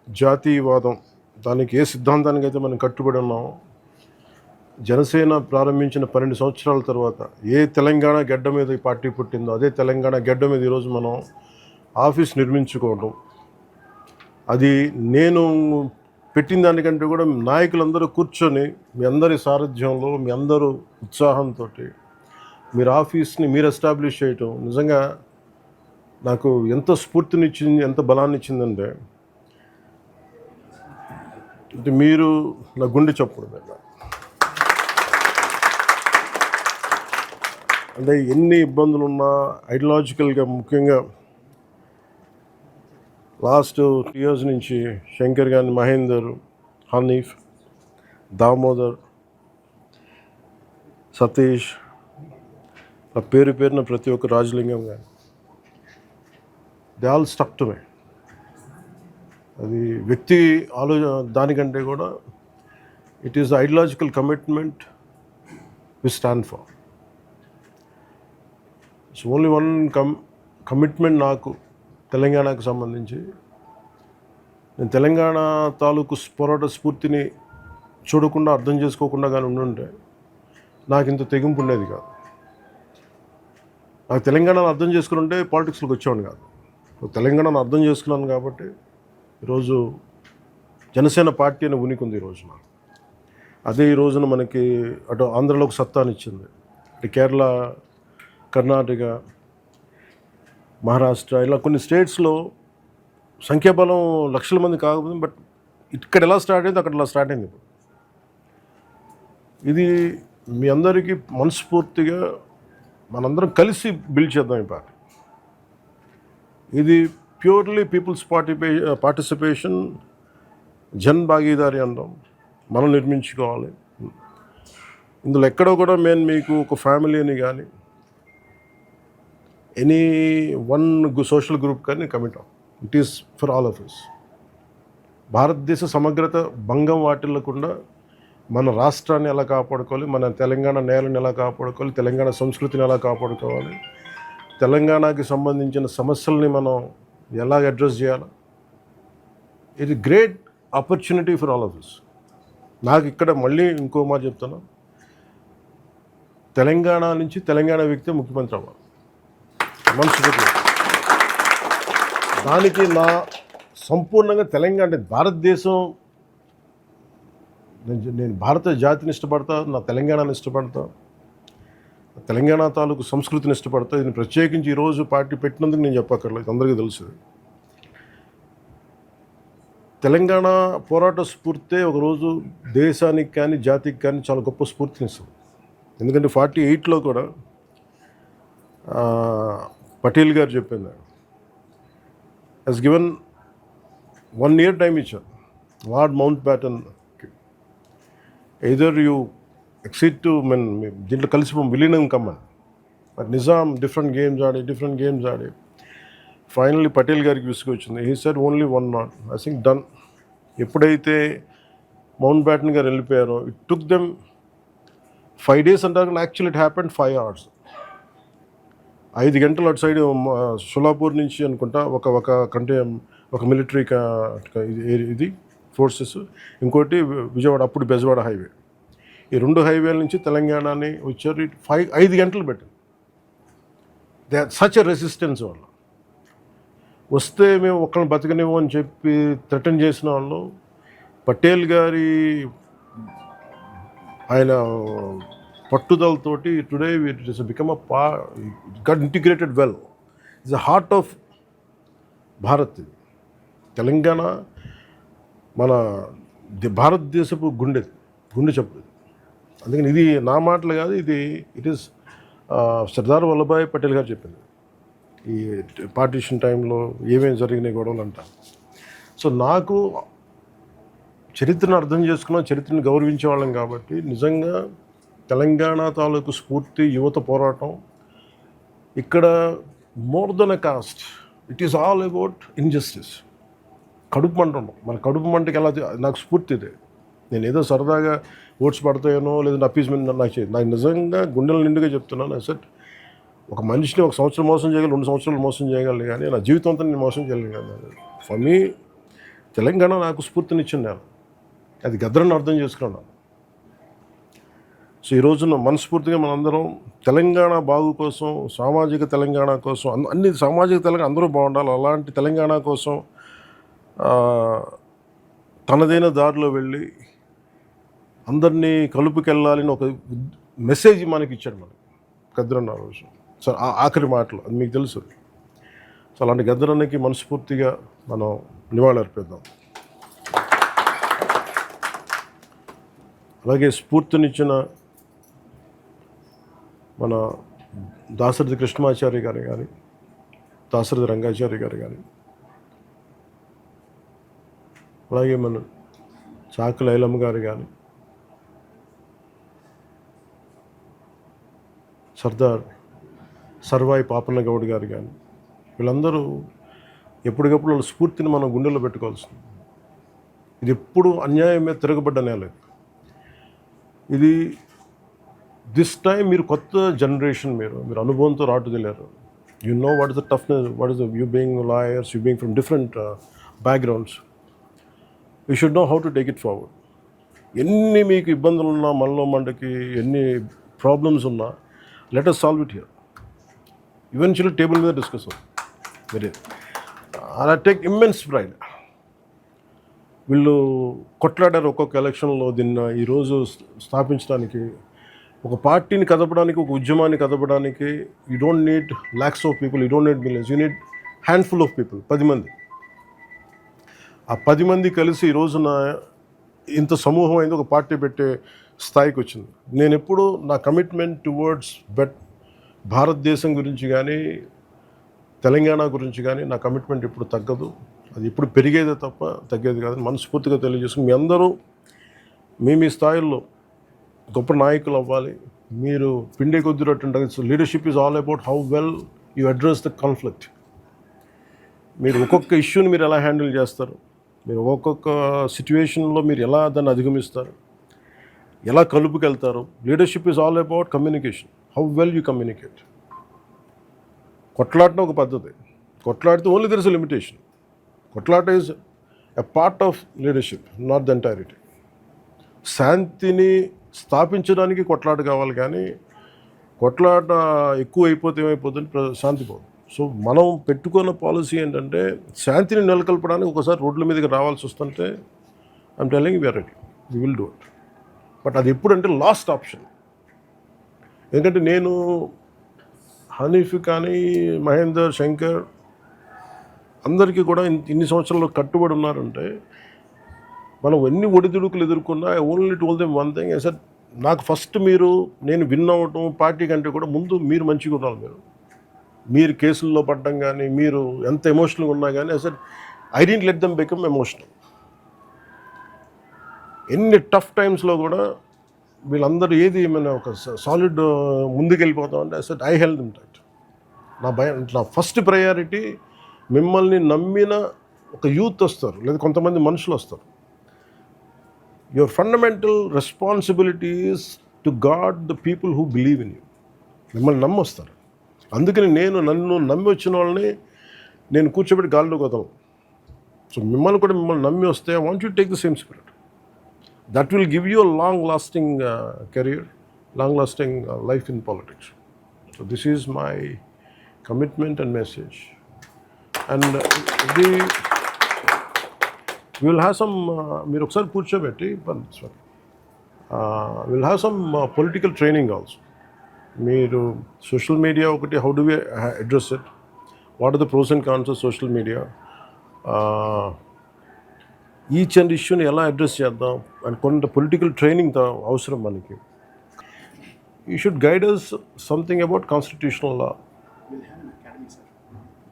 జాతీయవాదం, దానికి ఏ సిద్ధాంతానికి అయితే మనం కట్టుబడి ఉన్నామో, జనసేన ప్రారంభించిన 12 సంవత్సరాల తర్వాత ఏ తెలంగాణ గడ్డ మీద ఈ పార్టీ పుట్టిందో అదే తెలంగాణ గడ్డ మీద ఈరోజు మనం ఆఫీస్ నిర్మించుకోవడం, అది నేను పెట్టిన దానికంటే కూడా నాయకులందరూ కూర్చొని మీ అందరి సారథ్యంలో, మీ అందరూ ఉత్సాహంతో మీరు ఆఫీస్ని మీరు ఎస్టాబ్లిష్ చేయటం నిజంగా నాకు ఎంత స్ఫూర్తినిచ్చింది, ఎంత బలాన్ని ఇచ్చిందంటే మీరు నా గుండె చప్పుడు మీద. అంటే ఎన్ని ఇబ్బందులు ఉన్నా ఐడియాలజికల్గా, ముఖ్యంగా లాస్ట్ 2 years నుంచి శంకర్ గాని, మహేందర్, హనీఫ్, దామోదర్, సతీష్, నా పేరు పేరున ప్రతి ఒక్క రాజలింగం కానీ, they all stuck to me. అది వ్యక్తి దానికంటే కూడా it is ideological commitment we stand for. So only one commitment నాకు తెలంగాణకు సంబంధించి, నేను తెలంగాణ తాలూకు పోరాట స్ఫూర్తిని చూడకుండా, అర్థం చేసుకోకుండా కానీ ఉండుంటే నాకు ఇంత తెగింపు ఉండేది కాదు. నాకు తెలంగాణను అర్థం చేసుకుని ఉంటే పాలిటిక్స్లోకి వచ్చేవాడిని కాదు. తెలంగాణను అర్థం చేసుకున్నాను కాబట్టి ఈరోజు జనసేన పార్టీ అనే ఉనికి ఉంది ఈరోజున. అదే ఈ రోజున మనకి అటు ఆంధ్రలో ఒక సత్తానిచ్చింది, ఇటు కేరళ, కర్ణాటక, మహారాష్ట్ర, ఇలా కొన్ని స్టేట్స్లో సంఖ్యాబలం లక్షల మంది కాకపోతే, బట్ ఇక్కడ ఎలా స్టార్ట్ అయింది అక్కడ ఎలా స్టార్ట్ అయింది. ఇది మీ అందరికీ మనస్ఫూర్తిగా మనందరం కలిసి బిల్డ్ చేద్దాం ఈ పార్టీ. ఇది ప్యూర్లీ పీపుల్స్ పార్టిసిపేషన్, జన్ భాగీదారి అంటాం, మనం నిర్మించుకోవాలి. ఇందులో ఎక్కడో కూడా మేము మీకు ఒక ఫ్యామిలీని కానీ ఎనీ వన్ సోషల్ గ్రూప్ కానీ కమిట్ అవ్వం. It is for all of us. భారతదేశ సమగ్రత భంగం వాటిల్లకుండా మన రాష్ట్రాన్ని ఎలా కాపాడుకోవాలి, మన తెలంగాణ నేలని ఎలా కాపాడుకోవాలి, తెలంగాణ సంస్కృతిని ఎలా కాపాడుకోవాలి, తెలంగాణకి సంబంధించిన సమస్యల్ని మనం ఎలా అడ్రస్ చేయాలి, ఇది great opportunity for all of us. నాకు ఇక్కడ మళ్ళీ ఇంకో మాట చెప్తాను, తెలంగాణ నుంచి తెలంగాణ వ్యక్తి ముఖ్యమంత్రి అవ్వాలి మనసు. దానికి నా సంపూర్ణంగా తెలంగాణ, అంటే భారతదేశం, నేను భారత జాతిని ఇష్టపడతా, నా తెలంగాణని ఇష్టపడతా, తెలంగాణ తాలూకు సంస్కృతిని ఇష్టపడతా. దీన్ని ప్రత్యేకించి ఈరోజు పార్టీ పెట్టినందుకు నేను చెప్పక్కర్లేదు, అందరికీ తెలుసు. తెలంగాణ పోరాట స్ఫూర్తే ఒకరోజు దేశానికి కానీ జాతికి కానీ చాలా గొప్ప స్ఫూర్తినిస్తుంది. ఎందుకంటే 48లో కూడా పటేల్ గారు చెప్పింది, హెస్ గివెన్ 1 year టైం ఇచ్చారు Lord Mountbatten. Either you accede to men, దీంట్లో కలిసిపోం, విలీనం కమ్మని. బట్ నిజాం డిఫరెంట్ గేమ్స్ ఆడి ఫైనల్లీ పటేల్ గారికి విసుగొచ్చింది. He said only 1 knot, I think done. ఎప్పుడైతే మౌంట్ బ్యాటన్ గారు వెళ్ళిపోయారో, ఇట్ టుక్ దెమ్ 5 days అంటారు, యాక్చువల్లీ ఇట్ హ్యాపెండ్ 5 hours. 5 గంటలు అటు సైడ్ షోలాపూర్ నుంచి అనుకుంటా ఒక మిలిటరీ ఇది ఫోర్సెస్, ఇంకోటి విజయవాడ, అప్పుడు బెజవాడ హైవే, ఈ 2 హైవేల నుంచి తెలంగాణని వచ్చారు. 5 గంటలు పెట్టింది. They are such a resistance. వాళ్ళు వస్తే మేము ఒక్కరిని బతకనివ్వం అని చెప్పి థ్రెటన్ చేసిన వాళ్ళు, పటేల్ గారి ఆయన పట్టుదలతోటి today it is become got integrated well. It's the heart of Bharat. Telangana మన భారతదేశపు గుండె చెప్పు. అందుకని ఇది నా మాటలు కాదు, ఇట్ ఈస్ సర్దార్ వల్లభాయ్ పటేల్ గారు చెప్పింది. ఈ పార్టీషన్ టైంలో ఏమేమి జరిగినాయి గొడవలు అంట. సో నాకు చరిత్రను అర్థం చేసుకున్నాం, చరిత్రను గౌరవించే వాళ్ళం కాబట్టి నిజంగా తెలంగాణ తాలూకు స్ఫూర్తి, యువత పోరాటం ఇక్కడ more than a cost, it is all about injustice. కడుపు మంట ఉండవు. మన కడుపు మంటకి ఎలా, నాకు స్ఫూర్తి ఇదే. నేను ఏదో సరదాగా ఓట్స్ పడతాయనో లేదంటే అప్పీస్మెంట్ నాకు నిజంగా గుండెల నిండుగా చెప్తున్నాను. అసలు ఒక మనిషిని 1 సంవత్సరం మోసం చేయగలి, 2 సంవత్సరాలు మోసం చేయగలను, కానీ నా జీవితం అంతా నేను మోసం చేయలేను కదా. ఫర్ మీ తెలంగాణ నాకు స్ఫూర్తినిచ్చింది నేను, అది గద్దరని అర్థం చేసుకున్నాను. సో ఈ రోజున మనస్ఫూర్తిగా మనందరం తెలంగాణ బాగు కోసం, సామాజిక తెలంగాణ కోసం, అన్ని సామాజిక తెలంగాణ అందరూ బాగుండాలి. అలాంటి తెలంగాణ కోసం తనదైన దారిలో వెళ్ళి అందరినీ కలుపుకెళ్ళాలని ఒక మెసేజ్ మనకి ఇచ్చాడు మనకి గద్దరన్న రోజు. సో ఆఖరి మాటలు అది మీకు తెలుసు. సో అలాంటి గద్దరన్నకి మనస్ఫూర్తిగా మనం నివాళి అర్పిద్దాం. అలాగే స్ఫూర్తినిచ్చిన మన దాశరథి కృష్ణమాచారి గారు కానీ, దాశరథి రంగాచారి గారు కానీ, అలాగే మన చాకు లైలమ్మ గారు కానీ, సర్దార్ సర్వాయి పాపన్న గౌడ్ గారు కానీ, వీళ్ళందరూ ఎప్పటికప్పుడు వాళ్ళ స్ఫూర్తిని మనం గుండెల్లో పెట్టుకోవాల్సింది. ఇది ఎప్పుడు అన్యాయం మీద తిరగబడ్డ నేల. ఇది దిస్ టైం మీరు కొత్త జనరేషన్, మీరు అనుభవంతో రాటుదిలేరు. You know what is the toughness, what is the you being lawyers, you being from different backgrounds. You should know how to take it forward. ఎన్ని మీకు ఇబ్బందులు ఉన్నా, మనలో మనకి ఎన్ని ప్రాబ్లమ్స్ ఉన్నా, let us solve it here. Eventually table మీద discuss అవుతుంది. Very I take immense pride. వీళ్ళు కొట్లాడారు ఒక్కొక్క ఎలక్షన్లో. దీన్ని ఈరోజు స్థాపించడానికి, ఒక పార్టీని కదపడానికి, ఒక ఉద్యమాన్ని కదపడానికి you don't need lakhs of people, you don't need millions, you need handful of people, 10 మంది. ఆ 10 మంది కలిసి ఈ రోజున ఇంత సమూహం అయింది, ఒక పార్టీ పెట్టే స్థాయికి వచ్చింది. నేను ఎప్పుడు నా కమిట్మెంట్ టువర్డ్స్ భారతదేశం గురించి కానీ, తెలంగాణ గురించి కానీ నా కమిట్మెంట్ ఎప్పుడు తగ్గదు. అది ఎప్పుడు పెరిగేదే తప్ప తగ్గేది కాదని మనస్ఫూర్తిగా తెలియజేసుకుని, మీ అందరూ మీ స్థాయిల్లో గొప్ప నాయకులు అవ్వాలి. మీరు పిండే కొద్దిరట్టు leadership is all about how well you address the conflict. మీరు ఒక్కొక్క ఇష్యూని మీరు ఎలా హ్యాండిల్ చేస్తారు, మీరు ఒక్కొక్క సిచ్యువేషన్లో మీరు ఎలా దాన్ని అధిగమిస్తారు, ఎలా కలుపుకెళ్తారు. Leadership is all about communication, how well you communicate. కొట్లాడటం ఒక పద్ధతి, కొట్లాడితే only there is a limitation. కొట్లాట is a part of leadership, not the entirety. శాంతిని స్థాపించడానికి కొట్లాట కావాలి, కానీ కొట్లాట ఎక్కువ అయిపోతే ఏమైపోతుంది, శాంతి పోదు. సో మనం పెట్టుకున్న పాలసీ ఏంటంటే, శాంతిని నెలకొల్పడానికి ఒకసారి రోడ్ల మీదకి రావాల్సి వస్తుంటే I'm telling we are ready, we will do it. But అది ఎప్పుడంటే లాస్ట్ ఆప్షన్. ఎందుకంటే నేను హనీఫ్ కానీ, మహేందర్, శంకర్ అందరికీ కూడా ఇన్ని సంవత్సరాలు కట్టుబడి ఉన్నారంటే, మనం ఎన్ని ఒడిదుడుకులు ఎదుర్కొన్నా I only told them one thing. Sir నాకు ఫస్ట్ నేను విన్ అవ్వటం పార్టీ కంటే కూడా ముందు మీరు మంచిగా ఉండాలి. మీరు కేసుల్లో పడడం కానీ, మీరు ఎంత ఎమోషనల్గా ఉన్నా కానీ sir I don't let them become emotional. ఎన్ని టఫ్ టైమ్స్లో కూడా వీళ్ళందరూ ఏది ఏమైనా ఒక సాలిడ్ ముందుకెళ్ళిపోతామంటే sir I help them tight. నా ఫస్ట్ ప్రయారిటీ మిమ్మల్ని నమ్మిన ఒక యూత్ వస్తారు, లేదా కొంతమంది మనుషులు వస్తారు. Your fundamental responsibility is to guard the people who believe in you. మిమ్మల్ని నమ్మొస్తారు. అందుకని నన్ను నమ్మి వచ్చిన వాళ్ళని నేను కూర్చోబెట్టి గాల్లో కొదలం. సో మిమ్మల్ని నమ్మి వస్తే I want you take the same spirit. That will give you a long lasting career, long lasting life in politics. So this is my commitment and message. And ఇది విల్ హ్యావ్ సమ్, మీరు ఒకసారి కూర్చోబెట్టి will have some political training also. మీరు social media ఒకటి, how do we address it, what are the pros and cons of social media, each and ఇష్యూని ఎలా address చేద్దాం and కొంత పొలిటికల్ ట్రైనింగ్ అవసరం మనకి. You should guide us something about constitutional law.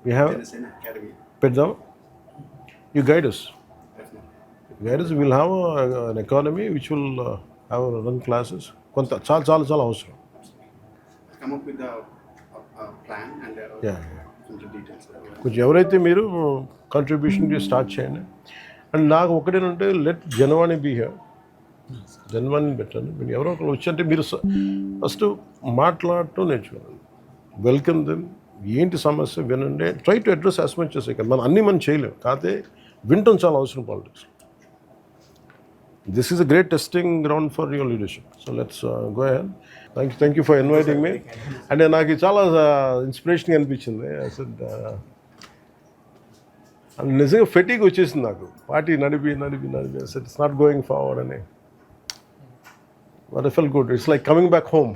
We have పెడదాం. You guide us. We'll have an economy which will have run classes. కొంత చాలా అవసరం. Come up with the plan and some details. కొంచెం ఎవరైతే మీరు contribution start చేయండి. And నాకు ఒకటేనంటే, లెట్ జనవాణి బీ హియర్. జనవాణిని పెట్టండి. మీరు ఎవరో ఒకరు వచ్చి మీరు ఫస్ట్ మాట్లాడటం నేర్చుకోండి. Welcome them. ఏంటి సమస్య వినండి. Try to address as much as you can. మనం చేయలేము, కాకపోతే వింటం చాలా అవసరం politics. This is a great testing ground for your leadership. So let's go ahead. Thank you for inviting me. అంటే నాకు చాలా ఇన్స్పిరేషన్గా అనిపించింది. అసలు నిజంగా ఫెటీగ్ వచ్చేసింది నాకు, పార్టీ నడిపి అసలు ఇట్స్ నాట్ గోయింగ్ ఫార్వర్డ్ అని. But I fell good. It's like coming back home.